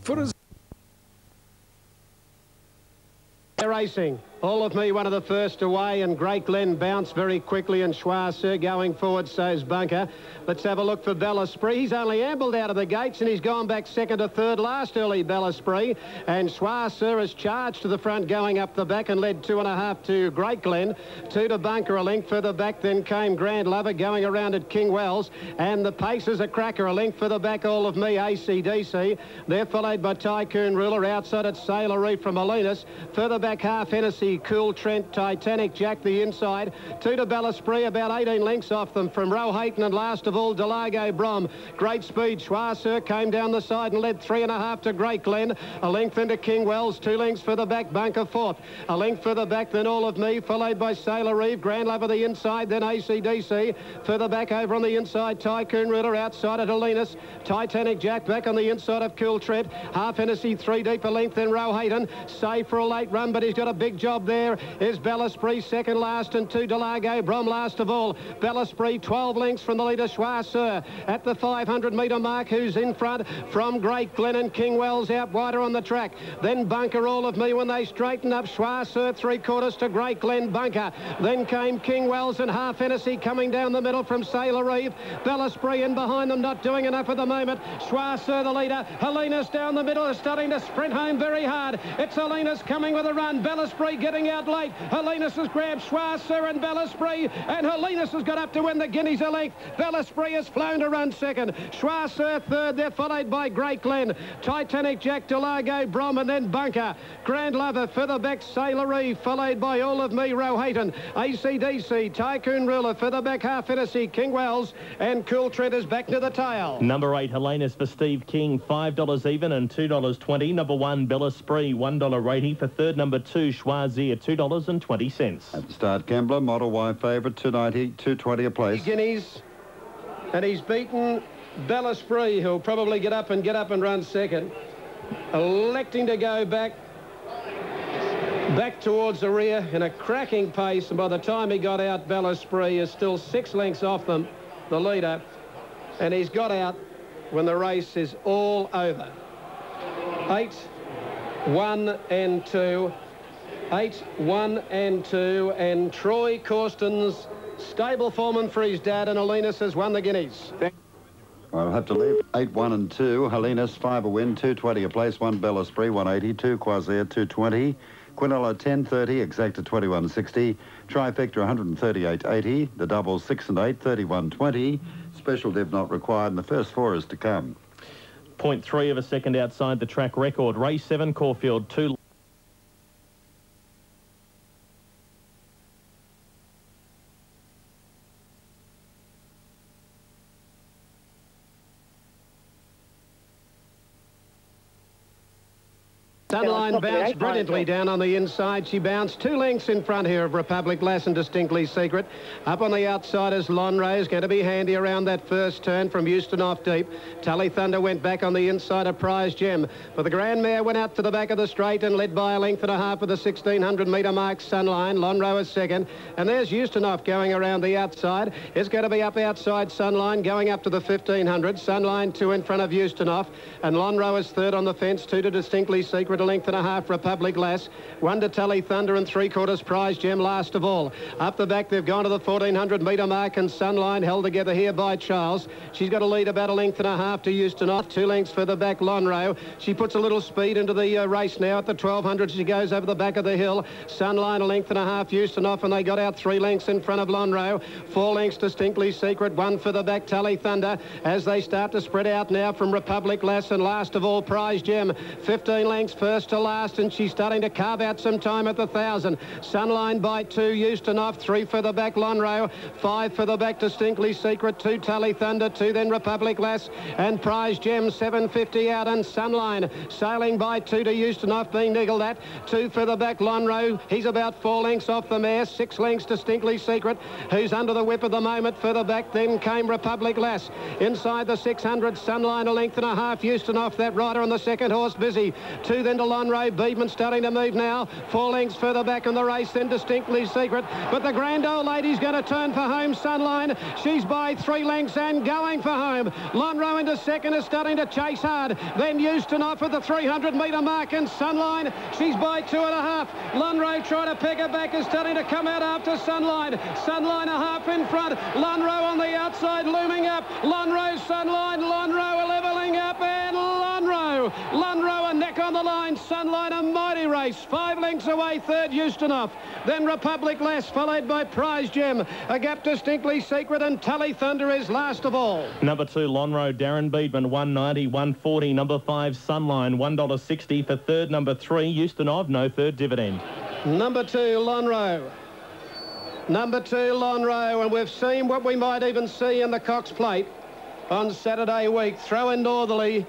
for his... Racing. All of Me, one of the first away, and Great Glen bounced very quickly, and Schwarzer going forward, so's Bunker. Let's have a look for Bellesprit. He's only ambled out of the gates, and he's gone back second to third last early, Bellesprit. And Schwarzer has charged to the front, going up the back, and led 2.5 to Great Glen. 2 to Bunker, a length further back. Then came Grand Lover going around at King Wells. And the pace is a cracker, a length further back, All of Me, ACDC. They're followed by Tycoon Ruler. Outside at Sailor Reef from Molinas. Further back, Half Hennessy, Cool Trent, Titanic Jack the inside. 2 to Bellesprit, about 18 lengths off them from Roehampton, and last of all Delago Brom. Great speed. Schwarzer came down the side and led 3.5 to Great Glen. A length into King Wells, 2 lengths further back, Bunker fourth. A length further back than All of Me, followed by Sailor Reeve. Grand Lover the inside, then ACDC. Further back over on the inside, Tycoon Ruler. Outside at Helenas. Titanic Jack back on the inside of Cool Trent. Half Hennessy 3 deep, a length, then Roehampton. Safe for a late run, but he's got a big job there. Is Bellesprit second last, and 2 Delago Brom last of all. Bellesprit 12 lengths from the leader Schwarzer at the 500 metre mark, who's in front from Great Glen, and King Wells out wider on the track. Then Bunker, All of Me when they straighten up. Schwarzer 3/4 to Great Glen, Bunker. Then came King Wells and Half Hennessy coming down the middle from Sailor Reeve. Bellesprit in behind them, not doing enough at the moment. Schwarzer the leader. Helenas down the middle is starting to sprint home very hard. It's Helenas coming with a run. Bellesprit getting out late. Helenas has grabbed Schwarzer and Bellesprit, and Helenas has got up to win the Guineas a length. Bellesprit has flown to run second. Schwarzer third. They're followed by Great Glen, Titanic Jack, Delago Brom, and then Bunker. Grand Lover further back, Sailor Reeve, followed by All of Me, Roehampton. ACDC, Tycoon Ruler further back, Half Hennessy, King Wells, and Cool Trent is back to the tail. Number 8, Helenas for Steve King, $5 even and $2.20. Number 1, Bellesprit, $1.80 for third. Number 2, Schwarzer, $2.20. At the start, Gambler, Model Y favourite, $2.90, $2.20 a place. Guineas, and he's beaten Bellesprit, who'll probably get up and run second. Electing to go back towards the rear in a cracking pace, and by the time he got out, Bellesprit is still 6 lengths off them, the leader, and he's got out when the race is all over. 8, 1 and 2. 8, 1 and 2, and Troy Corsten's stable foreman for his dad, and Helenas has won the Guineas. I'll have to leave. 8, 1 and 2. Helenas, 5 a win, $2.20 a place. 1 Bellesprit, $1.80. 2 Schwarzer, $2.20. Quinella, $10.30. Exacta, $21.60. Trifecta, $138.80. The doubles, 6 and 8, $31.20. Special div not required, and the first 4 is to come. 0.3 of a second outside the track record. Race 7, Caulfield, 2. Sunline bounced brilliantly down on the inside. She bounced 2 lengths in front here of Republic Lass and Distinctly Secret. Up on the outside is Lonrose, going to be handy around that first turn from Euston off deep. Tully Thunder went back on the inside of Prize Gem. But the Grand Mare went out to the back of the straight and led by a length and a half of the 1,600 metre mark, Sunline. Lonrose is second. And there's Euston off going around the outside. It's going to be up outside Sunline, going up to the 1,500. Sunline 2 in front of Euston off. And Lonrose is third on the fence, 2 to Distinctly Secret, a length and a half, Republic Lass. 1 to Tully Thunder, and 3/4 Prize Gem last of all. Up the back, they've gone to the 1,400 metre mark, and Sunline held together here by Charles. She's got a lead about a length and a half to Euston off. 2 lengths further back, Lonro. She puts a little speed into the race now at the 1,200. She goes over the back of the hill. Sunline a length and a half, Euston off, and they got out 3 lengths in front of Lonro. 4 lengths Distinctly Secret, 1 further back, Tully Thunder, as they start to spread out now from Republic Lass, and last of all Prize Gem. 15 lengths first to last, and she's starting to carve out some time at the 1,000. Sunline by 2, Euston off, 3 for the back, Lonro, 5 for the back, Distinctly Secret, 2 Tully Thunder, 2 then Republic Lass, and Prize Gem, 750 out, and Sunline sailing by 2 to Euston off, being niggled at, 2 for the back, Lonro, he's about 4 lengths off the mare, 6 lengths Distinctly Secret, who's under the whip at the moment. Further back then came Republic Lass. Inside the 600, Sunline a length and a half, Euston off, that rider on the second horse, Busy, 2 then into Lonro. Beedman starting to move now. 4 lengths further back in the race, then Distinctly Secret. But the grand old lady's going to turn for home. Sunline. She's by 3 lengths and going for home. Lonro into second is starting to chase hard. Then Euston off at the 300-metre mark, and Sunline, she's by 2.5. Lonro trying to pick her back, is starting to come out after Sunline. Sunline a half in front. Lonro on the outside, looming up. Lonro, Sunline, Lonro levelling up, and Lonro a neck on the line. Sunline a mighty race. 5 lengths away, third Euston off. Then Republic Lass, followed by Prize Gem. A gap Distinctly Secret, and Tully Thunder is last of all. Number 2, Lonro, Darren Beedman, 190, 140. Number 5, Sunline, $1.60 for third. Number 3, Euston of, no third dividend. Number 2, Lonro. Number 2, Lonro, and we've seen what we might even see in the Cox Plate on Saturday week. Throw in Northerly,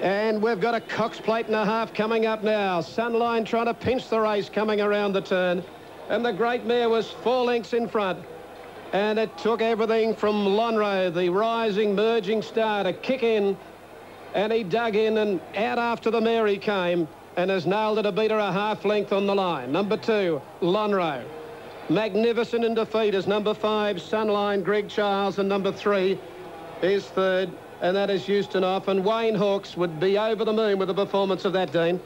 and we've got a Cox Plate and a half coming up now. Sunline trying to pinch the race coming around the turn, and the great mare was 4 lengths in front, and it took everything from Lonro, the rising, merging star, to kick in, and he dug in and out after the mare he came, and has nailed it to beat her a half length on the line. Number 2, Lonro. Magnificent in defeat is number 5, Sunline, Greg Charles, and number 3 is third, and that is Euston off. And Wayne Hawkes would be over the moon with the performance of that, Dean.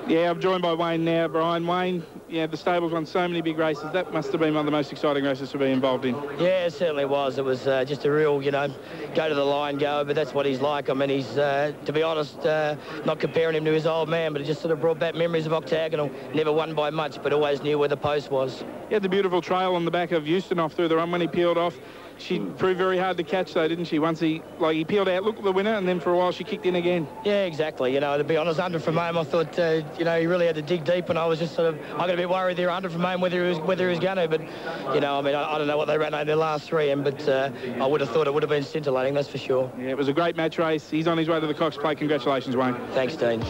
Yeah, I'm joined by Wayne now, Brian. Wayne, yeah, the stable's won so many big races. That must have been one of the most exciting races to be involved in. Yeah, it certainly was. It was just a real, you know, go to the line go, but that's what he's like. I mean, he's, to be honest, not comparing him to his old man, but it just sort of brought back memories of Octagonal. Never won by much, but always knew where the post was. He had the beautiful trail on the back of Euston off through the run when he peeled off. She proved very hard to catch, though, didn't she? Once he peeled out, looked at the winner, and then for a while she kicked in again. Yeah, exactly. You know, to be honest, 100 from home, I thought, you know, he really had to dig deep, and I was just sort of, I got a bit worried there, 100 from home, whether he was going to, but, you know, I mean, I don't know what they ran over their last 3, but I would have thought it would have been scintillating, that's for sure. Yeah, it was a great match race. He's on his way to the Cox Plate. Congratulations, Wayne. Thanks, Dean. 2,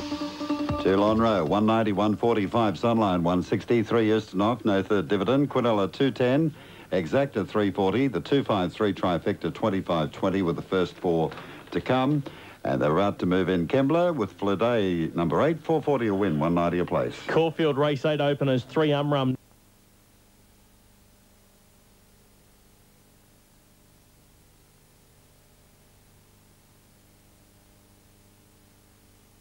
Lonro, 190, 145, Sunline, 160, 3 Euston off, no third dividend. Quinella, 210. Exacta 340, the 253 trifecta 25.20 with the first 4 to come, and they're about to move in Kembla with Flade number 8, 440 a win, 190 a place. Caulfield race 8 openers, 3 Umrum.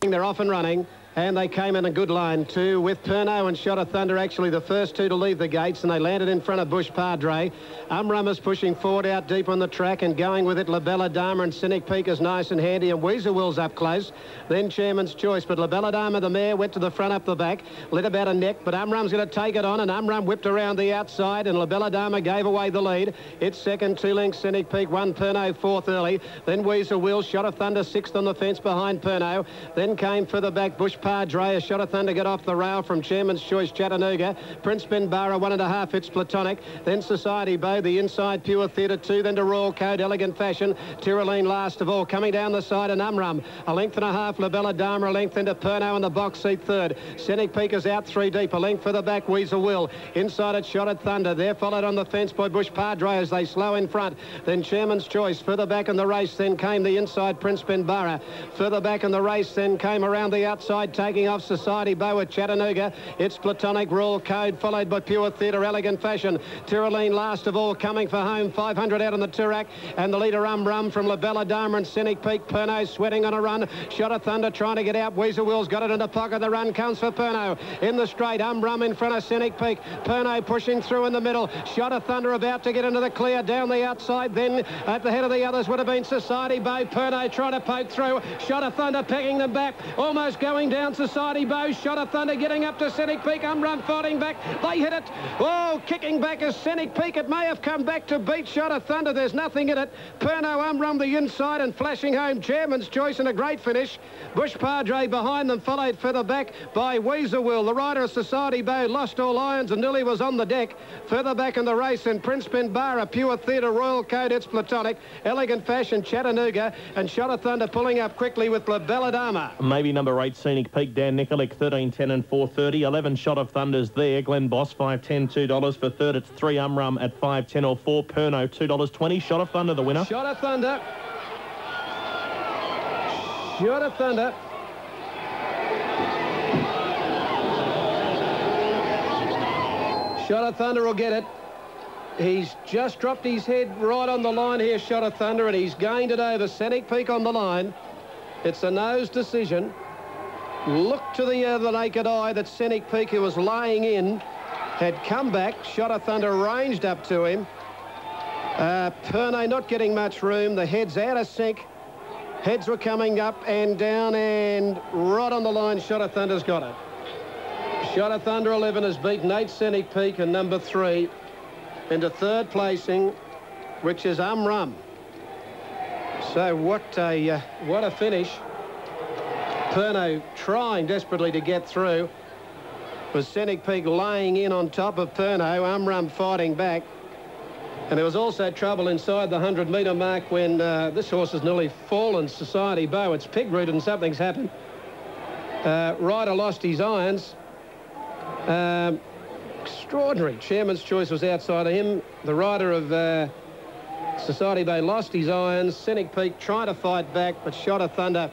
They're off and running, and they came in a good line too, with Pernod and Shot of Thunder actually the first 2 to leave the gates, and they landed in front of Bush Padre. Umrum is pushing forward out deep on the track and going with it. La Bella Dama and Cynic Peak is nice and handy, and Weezer Will's up close. Then Chairman's Choice, but La Bella Dama, the mare, went to the front up the back, lit about a neck, but Umrum's going to take it on, and Umrum whipped around the outside, and La Bella Dama gave away the lead. It's second, 2 lengths, Cynic Peak, 1 Pernod, 4th early. Then Weezer Will, Shot of Thunder, 6th on the fence behind Pernod. Then came further back Bush Padre, a Shot of Thunder got off the rail from Chairman's Choice, Chattanooga. Prince Ben Barra, 1.5, it's Platonic. Then Society Bow, the inside, Pure Theatre 2, then to Royal Code, Elegant Fashion. Tyroline last of all, coming down the side, and Umrum. A length and a half, La Bella Dama, a length into Pernod in the box seat third. Scenic Peak is out 3 deep, a length further back, Weezer Will. Inside it, Shot at Thunder. They're followed on the fence by Bush Padre as they slow in front. Then Chairman's Choice. Further back in the race, then came the inside, Prince Ben Barra. Further back in the race, then came around the outside, taking off Society Bow at Chattanooga. It's Platonic, Royal Code, followed by Pure Theatre, Elegant Fashion. Tyroline last of all, coming for home, 500 out on the Toorak, and the leader Umrum from La Bella Dama and Scenic Peak. Pernod sweating on a run. Shot of Thunder trying to get out. Weezer Will's got it in the pocket. The run comes for Pernod. In the straight, Umrum in front of Scenic Peak. Pernod pushing through in the middle. Shot of Thunder about to get into the clear down the outside. Then at the head of the others would have been Society Bow. Pernod trying to poke through. Shot of Thunder pegging them back. Almost going down Society Bow. Shot of Thunder getting up to Scenic Peak. Umrum fighting back. They hit it. Oh, kicking back is Scenic Peak. It may have come back to beat Shot of Thunder. There's nothing in it. Pernod, Umrum the inside and flashing home. Chairman's Choice and a great finish. Bush Padre behind them, followed further back by Weezer Will. The rider of Society Bow lost all irons and nearly was on the deck. Further back in the race, and Prince Ben Barra, Pure Theatre, Royal Code, it's Platonic, Elegant Fashion, Chattanooga, and Shot of Thunder pulling up quickly with La Bella Dama. Maybe number 8, Scenic Peak, Dan Nikolic, 13.10 and 4.30. 11 Shot of Thunder's there. Glen Boss, $5.10, $2. For third, it's 3 Umrum at $5.10 or 4. Pernod, $2.20. Shot of Thunder, the winner. Shot of Thunder. Shot of Thunder. Shot of Thunder will get it. He's just dropped his head right on the line here, Shot of Thunder, and he's gained it over. Scenic Peak on the line. It's a nose decision. Look to the naked eye that Scenic Peak, who was laying in, had come back. Shot of Thunder ranged up to him. Pernay not getting much room. The head's out of sync. Heads were coming up and down, and right on the line, Shot of Thunder's got it. Shot of Thunder 11 has beaten 8 Scenic Peak and number 3 into third placing, which is Rum. So what a finish. Pernay trying desperately to get through. Was Scenic Peak laying in on top of Pernay, Rum fighting back. And there was also trouble inside the 100-metre mark when this horse has nearly fallen Society Bow. It's pig-rooted and something's happened. Ryder lost his irons. Extraordinary. Chairman's Choice was outside of him. The rider of Society Bay lost his irons. Scenic Peak trying to fight back, but Shot of Thunder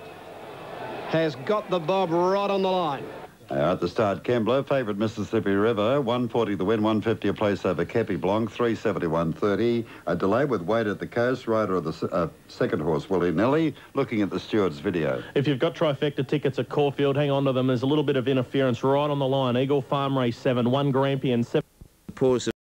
has got the bob right on the line. At the start, Kembla, favourite Mississippi River, 140 the win, 150 a place over Kepi Blanc, 371.30. A delay with Wade at the Coast, rider of the second horse, Willie Nelly, looking at the steward's video. If you've got trifecta tickets at Caulfield, hang on to them. There's a little bit of interference right on the line. Eagle Farm Race 7, 1 Grampian, 7. Pause.